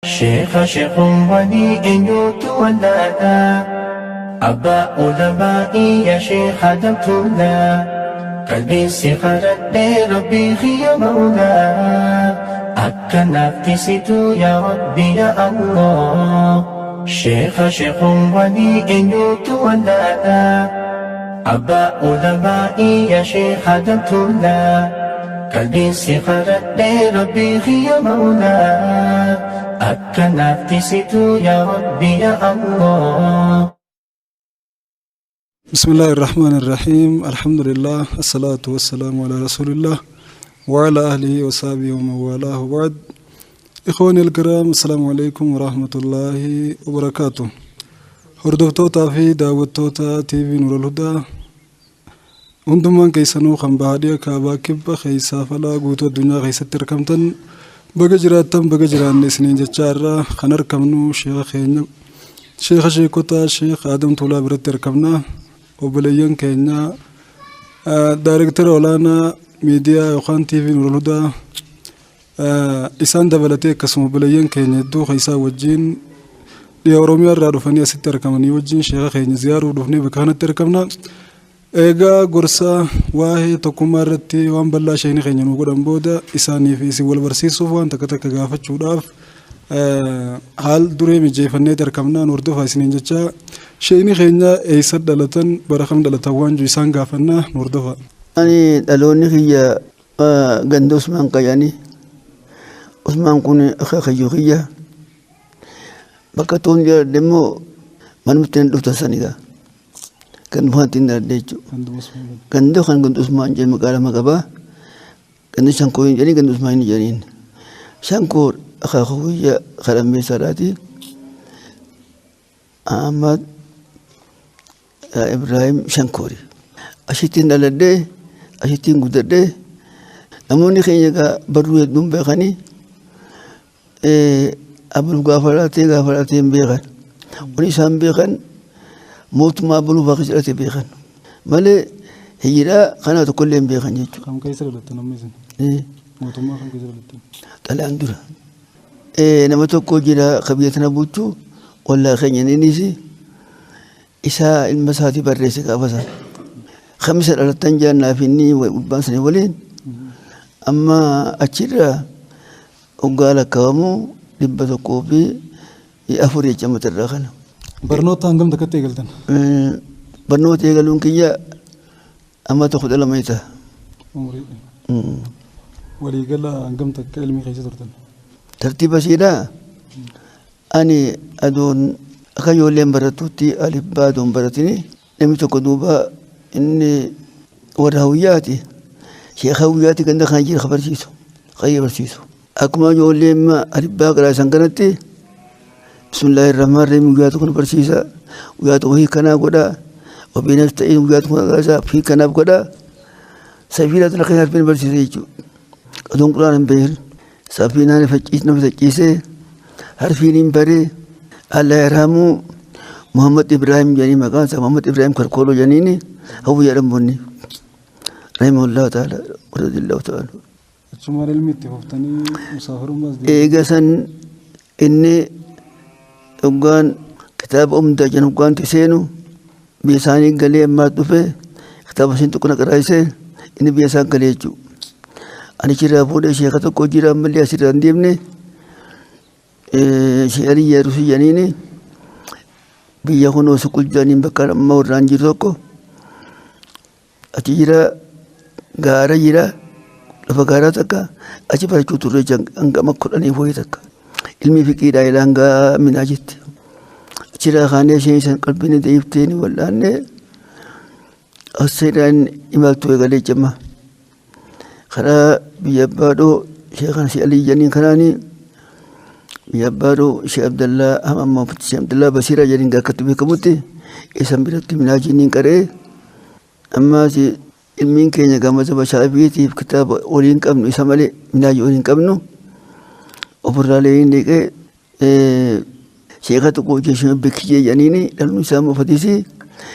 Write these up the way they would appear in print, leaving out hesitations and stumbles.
شيخ ولي يوت ولانا أبا علمائي يا شيخ دمتنا قلبي سخرت ربي هي مولا أكنت ستو يا ربي يا الله شيخ ولي يوت ولانا أبا علمائي يا شيخ دمتنا قلبي سخرت ربي هي مولا أكنت ستو يا ربي يا الله. بسم الله الرحمن الرحيم. الحمد لله، الصلاة والسلام على رسول الله وعلى أهله وصحبه ومن والاه وبعد. إخواني الكرام، السلام عليكم ورحمة الله وبركاته. هردفتوتا في دعوتوتا تي في نور الهدى hundumaan keessanuu kan baadiyyaa kaabaa kibba keessaa falaa guutuu addunyaa keessatti argamtan baga jiraattan baga jiraanne isiniin jechaa irraa kan argamnu sheekha sheekotaa sheekh Adam Tuulaa biratti argamna. Obboleeyyan keenya daayirektara olaanaa miidiyaa yookaan TV Nurul Hudaa isaan dabalatee akkasuma obboleeyyan keenya hedduu keessaa wajjin dhiyaa Oromiyaa irraa dhufanii asitti argamanii wajjin sheekha keenya ziyaaruu dhufnee bakka kanatti argamna. Egaa gorsa waa'ee tokkummaa irratti waan bal'aa sheekni keenya nu godhan booda isaanii fi isin wal barsiisuuf waan takka gaafachuudhaaf haal duree mijeeffannee argamnaan hordofaa isiniin jecha sheekni keenya eessa dhalatan bara kam dhalatan waan jiru isaan gaafannaa nu hordofaa. Ani dhaloonni kiyya ganda Usmaan Qayaanii. Usmaan kun akaakayyuu kiyya bakka toon jedhamte immoo manumatti hin dhuftan sanigaa. Kan buhatin dardeechu ganda kan ganda Usmaan jedhee magaalaa Magabaa ganda Shankoo jedhanii ganda Usmaan jedhaniin Shankoo akaakuyya kadhammee salaati Ahmad Ibrahim Shankoori ashittiin dhaladhee ashittiin guddadhee namoonni keenya egaa barruu hedduun beekanii abul gaafalaatee hin beekan wani isaan beekan mootummaa buluu baaqii jedhate beekan malee hiyyiidhaa kanaa tokkollee hin beekan jechuudha. Kam keessa dhalattan amma isin? Mootummaa kam keessa dhalattan? Xalayaan dura. Nama tokko jira biyya tana bulchuu wallaa keenya innis isaa ilma isaatii barreesse gaafasa. Kamisa dhalattan jaannaa fi inni gubbaan sanii waliin amma achirraa hoggaa lakkaa'amu 104 jecha matarraa kana. Barnoota hangam takkatti eegaltan? Barnoota eegaluun kiyya amma tokko dhala mayta. Waliigala hangam takka ilmi keessa turtan? Tartiiba siidhaa ani adoon akka ijoolleen baratutti alif baa adoon baratini namni tokko duuba inni warra hawiyyaati sheekha hawiyyaati ganda kan jira barsiisu akkuma ijoolleen alif baa qaraasan kanatti Bismillahirrahmanirrahim guyyaatu kun barsiisa guyyaatu wahii kanaa godhaa wabiinas ta'ee guyyaatu kun agaasaa fi kanaaf godhaa safiinaa tana kan harfeen barsiisa jechuudha. Adoon quraan hin beekin safiinaan nama facciisee harfiin hin baree Allah yarhamuu Muhammad Ibrahim jedhanii maqaan isaa Muhammad Ibrahim Karkooloo jedhaniini hawwi jedhamuuni rahimahullahu ta'ala radiyallahu ta'ala. Achumaan ilmi itti fuftanii musaafirummaas eegasan inni Ugaan kitaaba umdaa jedhamu ugaan tiseenu biyya isaanii galee ammaa dhufe kitaaba isin tokko naqaraayise inni biyya isaan galee jechuudha. Ani achirraa fuudhee sheeka tokko jira ammallee asirraa hin deemne sheerii Yerusii jedhaniini biyya kunoo suqul jedhaniin bakka amma warraan jiru tokko achi jira gaara jira lafa gaaraa takka achi barachuu turre hangama 10 wayii takka. Ilmi fiqiidhaa ilaan gaa minaa jetti. Achirraa kaanee isheen isaan qalbiin deebiftee wal'aannee asirraan imaltuu eegalee jemma. Karaa biyya abbaadhoo sheekan si alii jedhaniin kanaanii biyya abbaadhoo ishee Abdallaa Hamammaa ishee Abdallaa Basiiraa jedhaniin akkatti beekamutti isaan biratti minaa jenniin qaree ammaas ilmiin keenya gammasa bashaafiitiif kitaaba waliin qabnu isa malee minaa waliin qabnu. Ofirraalee hin dhiqee sheeka tokko jechuun beekiyee jedhaniini dhalli isaa moofatiisi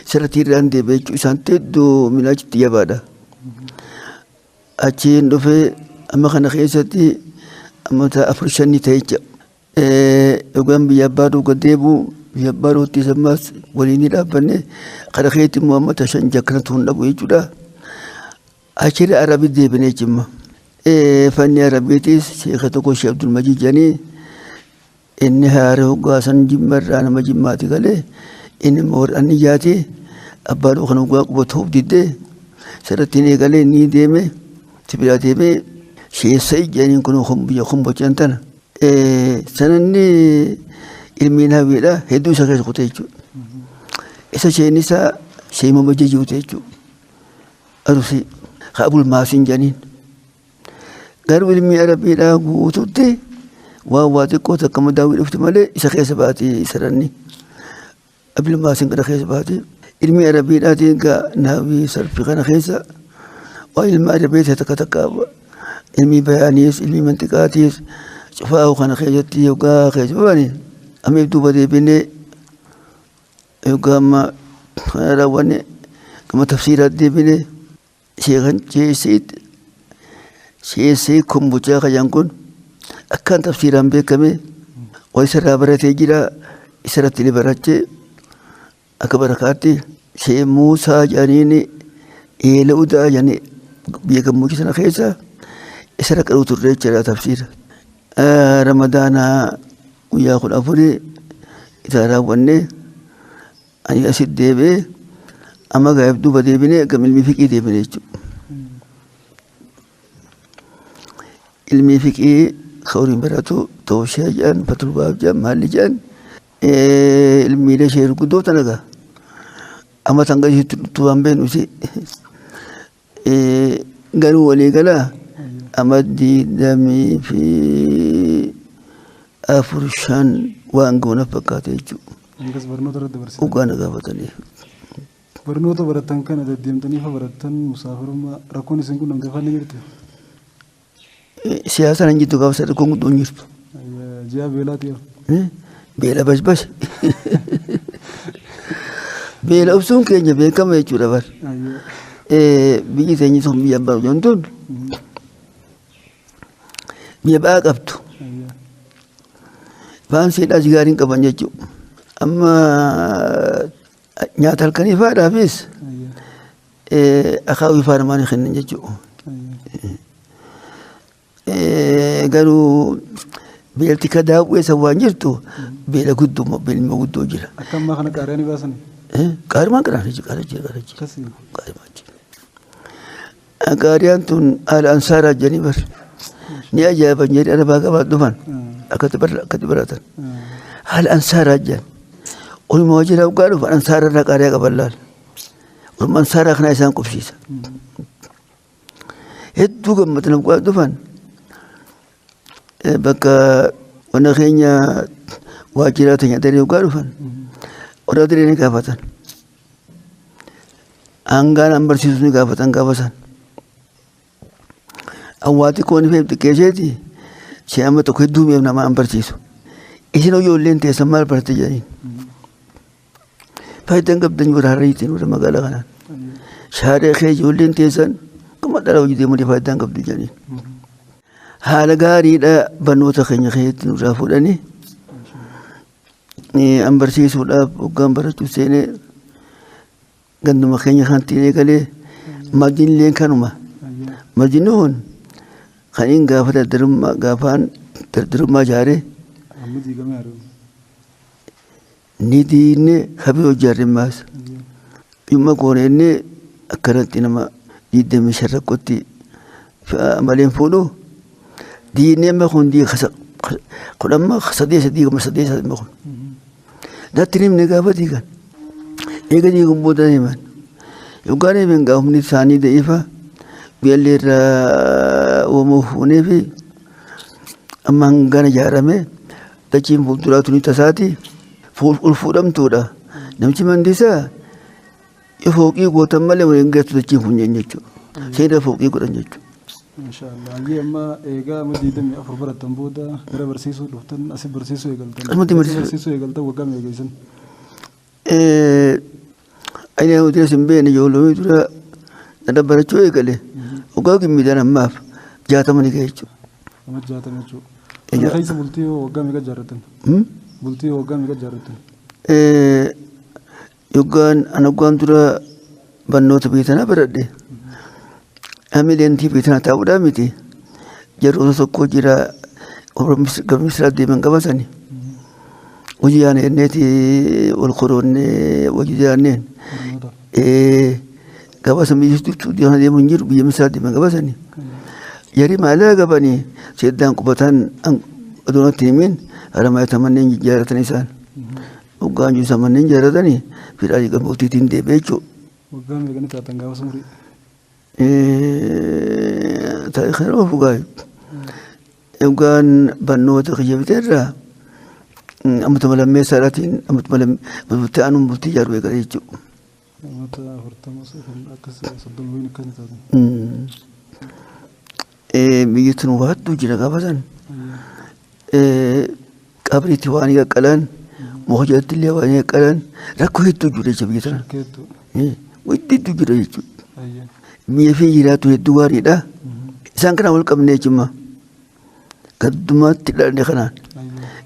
sirriitti irraan deebi'ee jechuun isaan teddoo minaachitti jabaadha. Achiin dhufee amma kana keessatti amma 4-5 ta'e jecha يقام بيابارو قديبو بيابارو تسماس وليني لابني خرخيت محمد عشان جكرتون أبو يجودا أشير عربي ديبني جمّا فني عربيتيس شيخ توكوش عبد المجيد جاني إني هارو قاسن جمّر أنا مجمّاتي قاله إني مور أني جاتي أبارو خنو قوتوب ديدة سرتيني قاله ني ديمه تبلا ديمه شيء سيء جاني كنو خم بيخم بچانتنا سنني ilmiin hawiidha hedduu isa keessa kutee jechuudha. Isa isheen isaa ishee mamajjii jiruute jechuudha. Arusii kaabul maasiin janiin. Garuu ilmii arabiidhaa guutuutti waa xiqqoo takka madaawii dhufti malee isa keessa baatee saranni. Abdul maasiin kana keessa baatee ilmii arabiidhaatiin gaa naawii sarfii kana keessa waa ilmi arabiitii takka takka ilmii bayaaniis ilmii mantiqaatiis cufaa kana keessatti yookaan keessa baanii. أمي دوبا دي بني يقام رواني كما تفسيرات دي بني شيخان شيء سيد كم بجاء ينكون أكان تفسيران بكمي ويسر برات يجرا يسر تلبرات أكبر كارتي شيء موسى جانيني إلودا يعني بيكم موجسنا خيسا يسر كروت الرجال تفسير رمضان وياخذ أفري إذا راوني أني أسد ديبه أما غايب دوبا ديبني كم المفكي ديبني المفكي خوري براتو توشي جان فتلباب جان مالي جان الميلة شير قدو تنغا أما تنغا توان بين وسي قالوا ولي قلا أما دي دمي في أفرشان وانغونا فكاتي جو. إنكس برنوت رد برسي. وكان غافتني. برنوت برتان كان ديم تاني فبرتان مسافر ما ركون سنكون نمد فالي يرتي. سياسة نجي تو غاف سر كونغ دونير. جا بيلا تيو. بيلا بس. بيلا أبسون كينيا بيكا ما يجورا بار. بيجي تاني ثم بيابا جندون. بيابا كابتو. Fansi dah jigarin kabannya cu, amma nyatal kan ifa dah habis, akau ifa ramai kena cu, garu bila tika dah wes awanjir tu, bila kudu mau kudu je. Akam makan karya ni bahasan. Karya mana je. Karya macam. Karya tu al ansara jadi ber, ni aja banjir ada bagaimana tuan. كتبرات هل أنصار رجال والمواجهة وقالوا فأنصار الرقارة قبلال والمنصار أخنا إنسان كفشيسا هدو كم مثلا قالوا دفن بكا ونخينيا واجرات يدري وقالوا فن ورادرين كافتن أنغان أمبر سيسوني كافتن كافتن أواتي كوني فيهم تكيشيتي شيء تو كدوم يوم نما أمبرتيسو إيشنو يولين تسمال برتجانين فايدن قبضن وراريتين ورما قال غنا شهر خير يولين تسن كم تلاو جدي مودي فايدن قبض جانين هالغاري لا بنوت خير خير نرافولني ني أمبرتيسو لا وقام برتو سنة عندما خير خانتيني قاله مدين لين كانوا مدينون خلين غافة درم ما جاره ندينه خبي وجاره ماس يوم كونينه أكرنتنا ما يد مشارك كتي فعملين فلو دينه ما خون خس كلما خسدي ما خسدي ما خون ده تريم نجابة ديكان إيه كذي يقوم بودا يمان يقارن بين قوم نثاني ديفا بيلير ومفهومه في أمان غنا جارمه تجيم فوتوراتوني تساتي فولفورم تودا نمشي من ديسا يفوقي قوتم ماله وينجت تجيم فنجنجو سيدا فوقي قرنجو إن شاء الله أجي أما إيجا مديدة من أفربرة تنبودا غير برسيسو لفتن أسيب برسيسو يقلتن برسيسو يقلتن وقام يجيسن أنا أودي سنبين يقولون ترى ada baracuy kali, uga kimidana maaf jata mani kaicu. Amat jata mecu. Kayak sebulti o gami ka jaratan. Bultii hoggaan miidha jaarratu. Yoggaan anaggaan dura barnoota beektanaa baradhe. Amilentii beektanaa taa'uudhaa miti. Yeroo tokko jira gabamisraa deeman qabatani. Hojii yaana jenneeti ol koroonnee hojii jaanneen. Gabasa miidhagtuu deeman deemuun jiru biyya misraa deeman qabatani. Yarii maalaa qabanii seeddaan qubataan adoonatti himin haramaayata manneen jijjaaratan isaan. Hoggaan jiru manneen jijjaaratanii fidhaalii gammoottiitiin deebi'ee jechuudha. Waggaan meeqanii taatan gaafa sumurii? Taa'ee nama fugaa. Hoggaan barnoota kiyya biteerraa ammutuma lammeessaadhaatiin ammutuma bultii aanuun bultii ijaaruu eegale jechuudha. Namoota 40 akkas 30 akkasii taatan. Biyyi tun waattuu jira gaafa san. Qabriitti waan qaqqalan muka jalatti illee waan qaqqalan rakkoo hedduu jiru jechuudha biyya tana. Wanti hedduu jira jechuudha. Biyya fi jiraatu hedduu gaariidha. Isaan kanaan wal qabnee jechuudha. Gaddumaatti dhaladhe kanaan.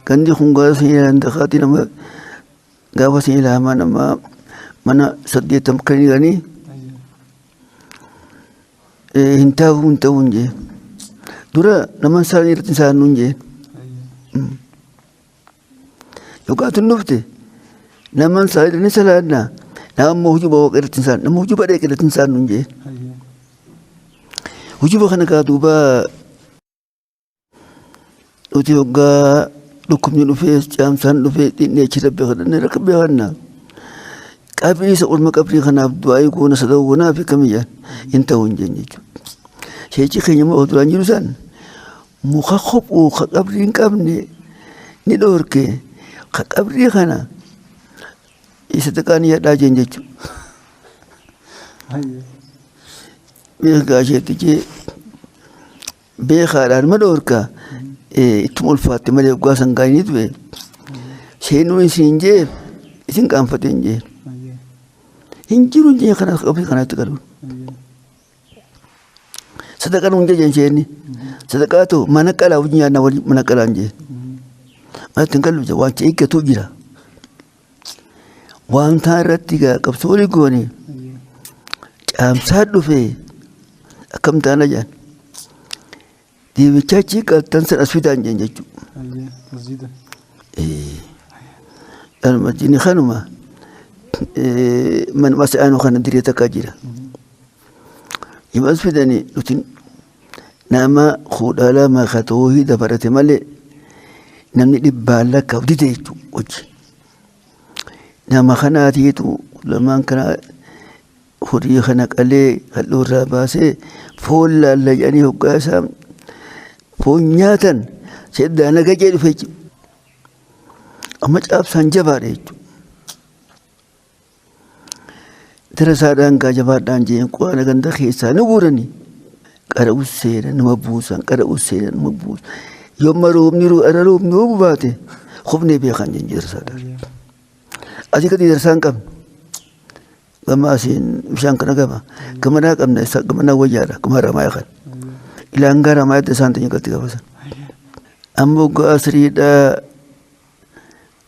Gandi kun gaafa sin ilaalan dakaati nama gaafa sin ilaamaa nama mana 80 kan jiranii hin ta'uu hin jee. Dura nama isaanii irratti isaan nuun jee. Yookaan tun dhufte nama isaanii irratti salaadna nama hojii bawa irratti isaan nama hojii badee irratti isaan nuun jee. Hojii bakka nagaa duuba nuti hoggaa dhukkubni dhufee caamsaan dhufee dhinnee achi rabbi kadhannee rakka beekanna. Qabrii isa olma qabrii kanaaf du'aayii goona sadawuu goonaa fi kamiyyaan hin ta'uu hin jeen jechuudha. Sheechi keenya moo duraan jiru isaan muka kophuu ka qabrii hin qabne ni dhoorke ka qabrii kana isa xiqqaan yaadhaa jeen jechuudha. Beekaa isheetti jee beekaadhaan ma dhoorka ittuma ulfaatte malee waggaa sangaa inni du'e seenuu isin jee isin qaanfate hin jee. Hin jiru hin jee kanas qabrii kanatti galuun. Sadaqaan hunda jeen isheenni sadaqaa ta'u mana qalaa hojii nyaannaa waliin mana qalaan jee manatti hin galu waan eeggatu jira waan taa irratti qabsoo walii goone caamsaa dhufee akkam taana jaan deebichaa achi qaltan san as fidaan jeen jechuudha. Masjidni kanuma man masa'aanuu kana diree takkaa jira. Imas fidanii nuti nama fuudhaa lama ka toohii dabarate malee namni dhibbaan lakkaa'u dide jechuudha hojii. Nama kanaatiitu lamaan kana horii kana qalee halluu irraa baasee foon laallayanii hoggaa isaa foon nyaatan seddaan nagajee dhufe jechuudha. Amma caabsaan jabaadha jechuudha. Darasaadhaan gaa jabaadhaan jeen quraana ganda keessaa ni guuranii qara'uu seena nama buusan qara'uu seena nama buusan yommuu roobni roobuu baate hubnee beekan jeen darasaadhaan. Asii gadi darasaan qabna gama asiin bishaan kana gamanaa qabna gamanaa wayyaadha gama ramaa kan ilaan gaa ramaa yadda isaan tanya galti gabasan. Amma hoggaa asiriidhaa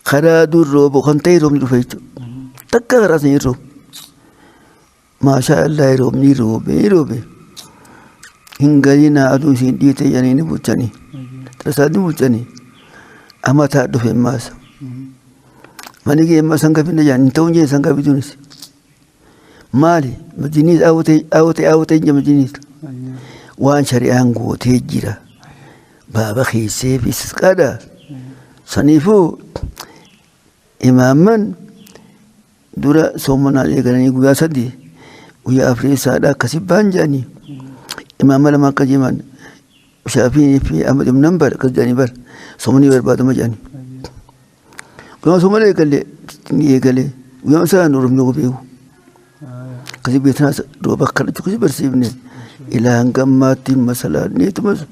karaa dur roobu kan ta'e roobni dhufe jechuudha. Takka karaa sanyii roobu. Maashaa Allah roobni roobe hin galina aduu isin dhiite jedhanii ni bulchanii tasaa ni bulchanii amma taa dhufe maasa mani kee amma sanga finna jaan hin ta'uun jee sanga bituunis maali majiniis awwatee jee majiniis waan shari'aan gootee jira baaba keessee fi sisqaadha saniifuu imaamman dura soomanaan eegalanii guyyaa sadii guyyaa afreessaadha akkasii baan jedhanii imaama lama akka jiman Shaafii fi Ahmad ibn Hanbal akkas jedhanii bar soomanii barbaadama jedhanii. Guyyaa soomana eegalee guyyaa isaan roobni beeku. Akkasii beekanaas rooba akkanatti akkasii barsiifne ilaan gammaatti masalaan neetumas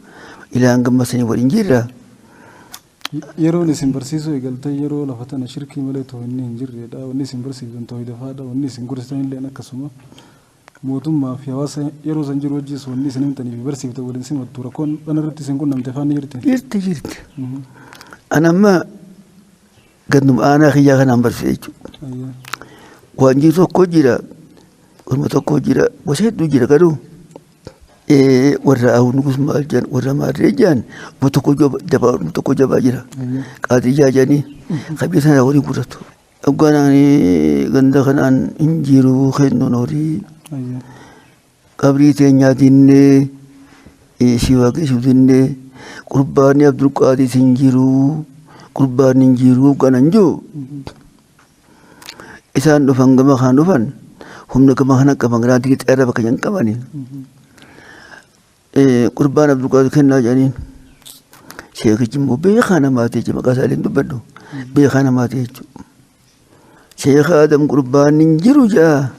ilaan gammasanii waliin jirra. Yeroon isin barsiisuu eegaltee yeroo lafa tana shirkii malee too inni hin jirredha. Wanni isin barsiisan too hidafaadha. Wanni isin gorsitan illee akkasuma mootummaa fi hawaasa yeroo san jiru wajjis wanni isin himtanii fi barsiifte waliin simattu rakkoon dhanarratti isin qunnamte faana jirti. Jirti. Anamma gannum aanaa kiyyaa kanaan barsiise jechuudha. Waan jiru tokko jira, orma tokko jira, gosa hedduu jira garuu warra nugus maal jedhan warra maarree jedhan tokko jabaa jira. Qaadiyyaa jedhanii qabii sana horii gurratu. Hogganaan ganda kanaan hin jiru kennuun horii qabrii teenyaa dinnee si waaqessu dinnee qurbaanni Abdulqaadir hin jiru qurbaanni hin jiru hogganaan jiru isaan dhufan gama kan dhufan humna gama kana qaban garaantii xeerra bakka jan qabaniin qurbaan Abdulqaadir kennaa jedhaniin sheekichi immoo beekaa namaati jechuudha maqaa isaatiin dubbadhu beekaa namaati jechuudha. Sheekh Adam qurbaanni hin jiru jaa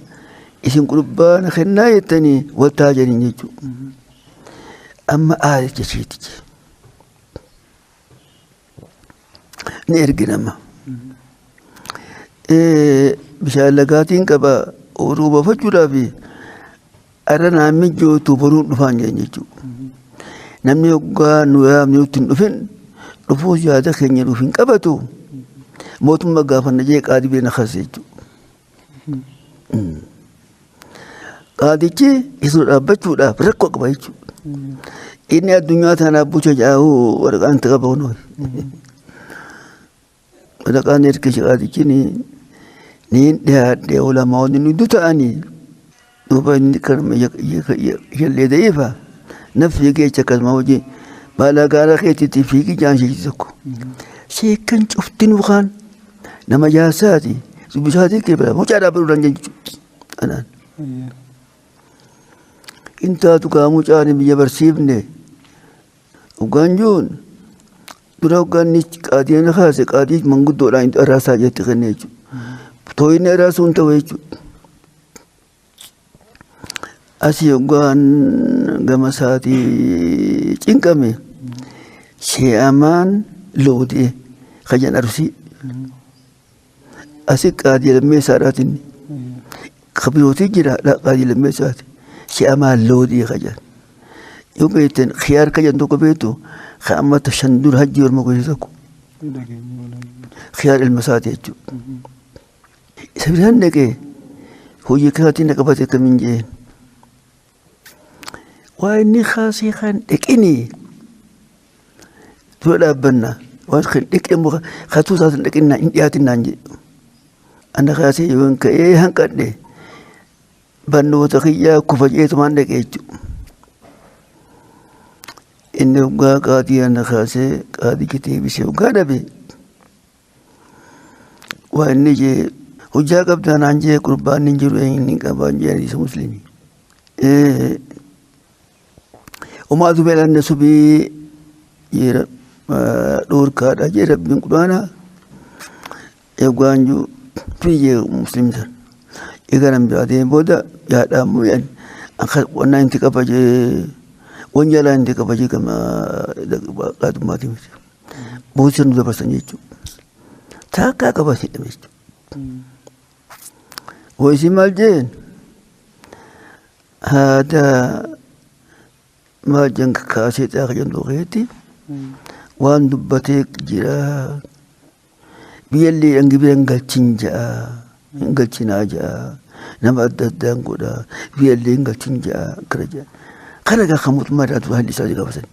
isin qurbaana kennaa jettanii waltaa jedhaniin jechuudha. Amma aadicha isheetichi ni erginama. Bishaan lagaatiin qaba ooluu baafachuudhaaf arra naamni jootu boruun dhufaan jedhan jechuudha. Namni hoggaa nu yaamni nutti hin dhufin dhufuus yaada keenya dhuuf hin qabatu mootummaa gaafanna jee qaadii beena kase jechuudha. Qaadichi isa dhaabbachuudhaaf rakkoo qaba jechuudha. Inni addunyaa tanaaf bucha jaa'uu waraqaan itti qaba hunoo. Waraqaan erga qaadichi ni dhiyaadhee ulamaa'onni nuti ta'anii duuba inni kan yallee da'eefa nafsi geecha akkasuma hojii baala gaara keetiitti fiigi jaan sheekti tokko. Sheekan cufti nuukaan nama jaasaati dubbisaatii keebala mucaa dhaabbaluudhaan jechuudha. Intaatu kaa mucaan biyya barsiifne hoggaan jiruun dura hoggaan ni qaadii na kaase qaadii manguddoodhaan araasaa jetti kenne jechuudha. Tooyinni araasuun ta'u jechuudha. Asii hoggaan gama isaatii cinqame shee'amaan loodee kajan arsii asii qaadii lammeessaadhaatiin kabirootii jira qaadii lammeessaati shee'amaan loodee kajan yoo beektan khiyaar kajan tokko beektu ka'ammata shan dura hajji orma gosa tokko khiyaar ilma isaati jechuudha. Isa biraan dhaqee hojii kaatiin qabate kamiin jeen waa inni kaasee kan dhiqinii dura dhaabbanna waan kan dhiqee muka katuu isaatiin dhiqinnaa hin dhiyaatinaan jedhu. Anna kaasee yoo hin ka'ee hanqadhe bannoota kiyyaa kufa jeetumaan dhaqee jechuudha. Inni hoggaa qaadii anna kaasee qaadii kitee bisee hoggaa dhabe waa inni jee hojjaa qabdaanaan jee qurbaanni hin jiru inni qabaan jee isa musliimii. Umaa dubeelaan na subii jeera dhoorkaadha jee rabbiin quraana eegwaanju fiyyee muslimsan eegaran biraatee booda yaadhaan mu'an wannaa inti qaba jee wanjalaa inti qaba jee gama qaadummaati miti boosirnu dabarsan jechuudha. Taakkaa qaba jedhame jechuudha. Hoosii maal jeen haadaa maal jeen kaasee xaaqa jendoo keetti waan dubbatee jira biyyallee dhangibee hin galchin ja'a hin galchinaa ja'a nama adda addaan godha biyyallee hin galchin ja'a kara ja'a kana gaa kan mootummaa irraa haalli isaa gaafatan.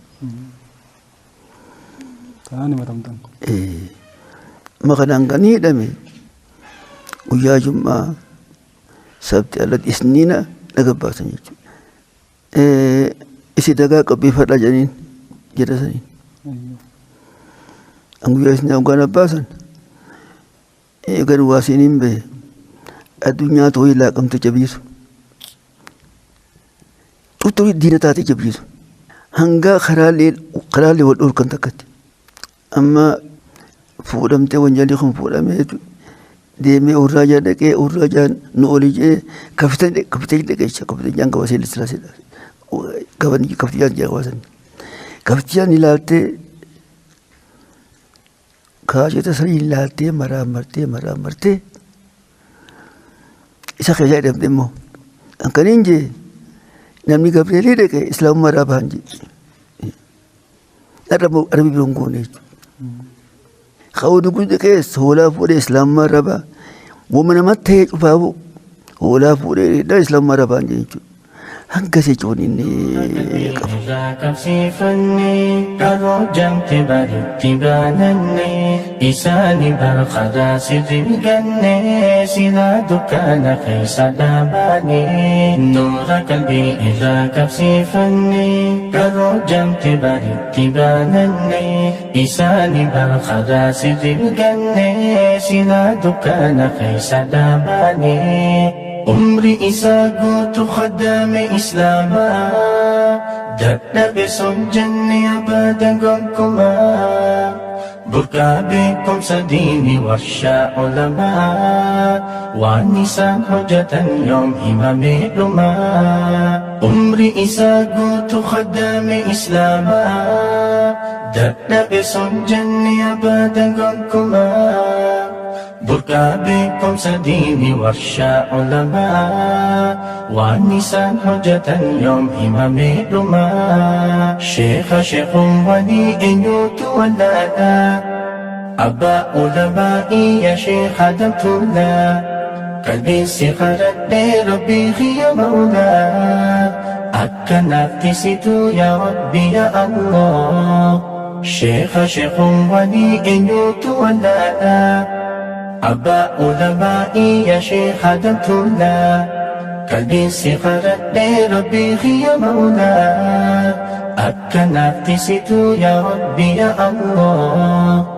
Taani maramtan. Maqadaan kan hidhame guyyaa Jum'aa sabti alatti isniina dhaga baasan jechuudha. Isi dagaa qabbeeffadhaa jedhaniin jedha saniin. An guyyaa isniina hoggaan abbaasan eegan waasiin hin bahe addunyaa tooyii laaqamte jabiisu. Tutturii diina taate jabiisu. Hanga karaalee wal dhorkan takkatti. Amma fuudhamtee wanjalli kun fuudhamee deemee urraajaa dhaqee urraajaan nu olii jee kaftee dhaqeessa kaftee jaan qabasee lislaasedha. Kaftee jaan jee qabaasan. Kaftee jaan ilaaltee kaasheta sanii ilaaltee maraamartee isa keessaa hidhamte immoo akkaniin jee namni Gabreelii dhaqee islaamummaa irraa bahan jee. Arabi biroon goone jechuudha. خود كنت كيس هولا فوري إسلام مربا ومن ما تهج فابو هولا فوري دا إسلام مربا جيجو هنكسي جوني ذاك في فني كرجمت برتبانني إساني برخدا سدرقني سلا دكان خيس داباني نور قلبي ذاك في فني كرجمت برتبانني إساني برخدا سدرقني سلا دكان خيس داباني عمري إساقوت خدام إسلاما دد بسم جني أبدا قمكما بركا بكم سديني ورشا علماء ونسان حجة يوم إمام لما عمري إساقوت خدام إسلاما دد بسم جني أبدا قمكما بركا بكم سديني ورشا علماء ونسان حجة يوم إمام لما شيخ ولي إنيوت ولانا أبا علمائي يا شيخ دمتنا قلبي سخرت ربي يا مولا أكنت ستو يا ربي يا الله شيخ ولي إنيوت ولانا أبا علمائي يا شيخ دمتنا قلبي سخرت ربي يا مولا أكنت ستو يا ربي يا الله